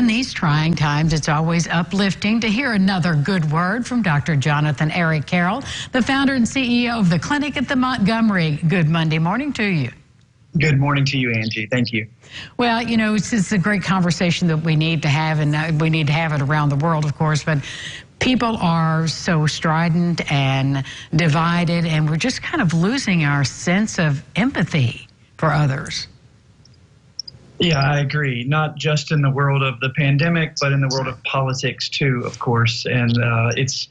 In these trying times, it's always uplifting to hear another good word from Dr. Jonathan Eric Carroll, the founder and CEO of the Clinic at the Montgomery. Good Monday morning to you. Good morning to you, Angie. Thank you. Well, you know, it's a great conversation that we need to have, and we need to have it around the world, of course, but people are so strident and divided, and we're just kind of losing our sense of empathy for others. Yeah, I agree. Not just in the world of the pandemic, but in the world of politics too, of course. And it's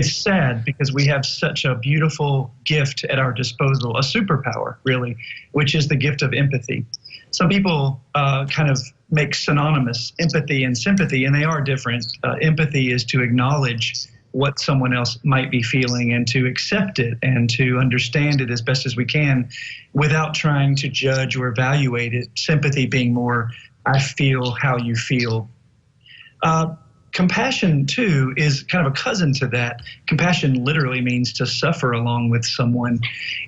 sad because we have such a beautiful gift at our disposal, a superpower, really, which is the gift of empathy. Some people kind of make synonymous empathy and sympathy, and they are different. Empathy is to acknowledge what someone else might be feeling and to accept it and to understand it as best as we can without trying to judge or evaluate it. Sympathy being more, I feel how you feel. Compassion, too, is kind of a cousin to that. Compassion literally means to suffer along with someone.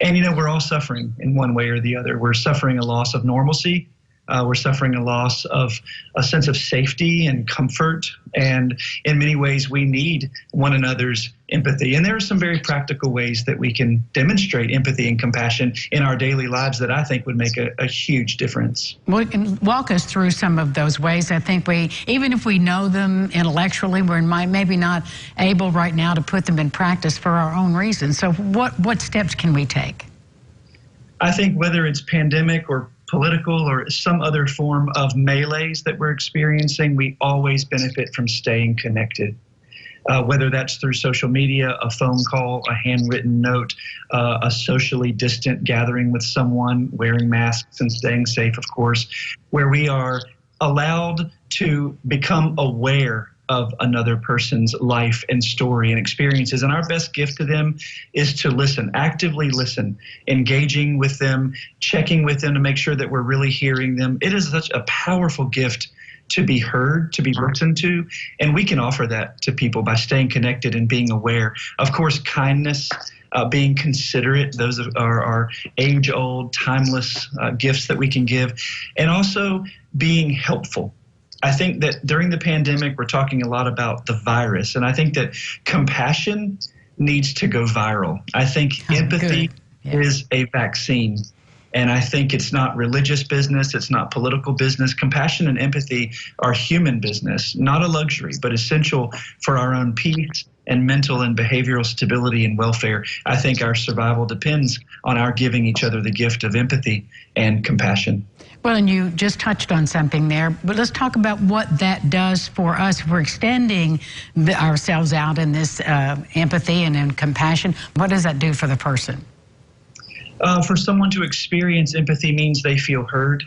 And, you know, we're all suffering in one way or the other. We're suffering a loss of normalcy. We're suffering a loss of a sense of safety and comfort. And in many ways, we need one another's empathy. And there are some very practical ways that we can demonstrate empathy and compassion in our daily lives that I think would make a huge difference. Well, walk us through some of those ways. I think even if we know them intellectually, we're maybe not able right now to put them in practice for our own reasons. So what steps can we take? I think whether it's pandemic or political or some other form of melees that we're experiencing, we always benefit from staying connected. Whether that's through social media, a phone call, a handwritten note, a socially distant gathering with someone, wearing masks and staying safe, of course, where we are allowed to become aware of another person's life and story and experiences. And our best gift to them is to listen, actively listen, engaging with them, checking with them to make sure that we're really hearing them. It is such a powerful gift to be heard, to be listened to, and we can offer that to people by staying connected and being aware. Of course, kindness, being considerate, those are our age-old, timeless gifts that we can give, and also being helpful. I think that during the pandemic, we're talking a lot about the virus, and I think that compassion needs to go viral. I think empathy is a vaccine, and I think it's not religious business, it's not political business. Compassion and empathy are human business, not a luxury, but essential for our own peace and mental and behavioral stability and welfare. I think our survival depends on our giving each other the gift of empathy and compassion. Well, and you just touched on something there, but let's talk about what that does for us. If we're extending ourselves out in this empathy and in compassion, what does that do for the person? For someone to experience empathy means they feel heard.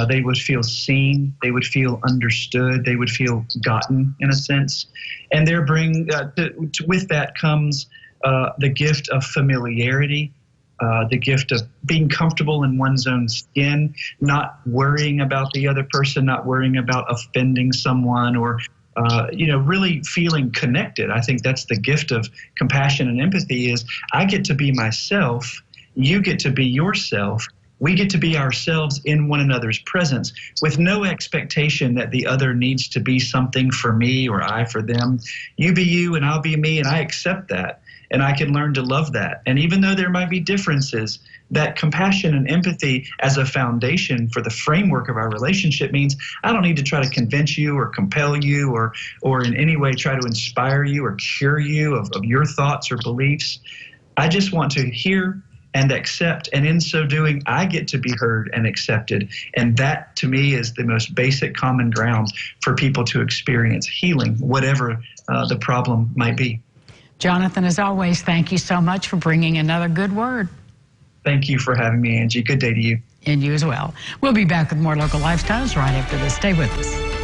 They would feel seen, they would feel understood, they would feel gotten in a sense. And with that comes the gift of familiarity, the gift of being comfortable in one's own skin, not worrying about the other person, not worrying about offending someone or really feeling connected. I think that's the gift of compassion and empathy is I get to be myself, you get to be yourself. We get to be ourselves in one another's presence with no expectation that the other needs to be something for me or I for them. You be you and I'll be me, and I accept that. And I can learn to love that. And even though there might be differences, that compassion and empathy as a foundation for the framework of our relationship means I don't need to try to convince you or compel you or in any way try to inspire you or cure you of your thoughts or beliefs. I just want to hear and accept, and in so doing, I get to be heard and accepted. And that, to me, is the most basic common ground for people to experience healing, whatever the problem might be. Jonathan, as always, thank you so much for bringing another good word. Thank you for having me, Angie. Good day to you. And you as well. We'll be back with more Local Lifestyles right after this. Stay with us.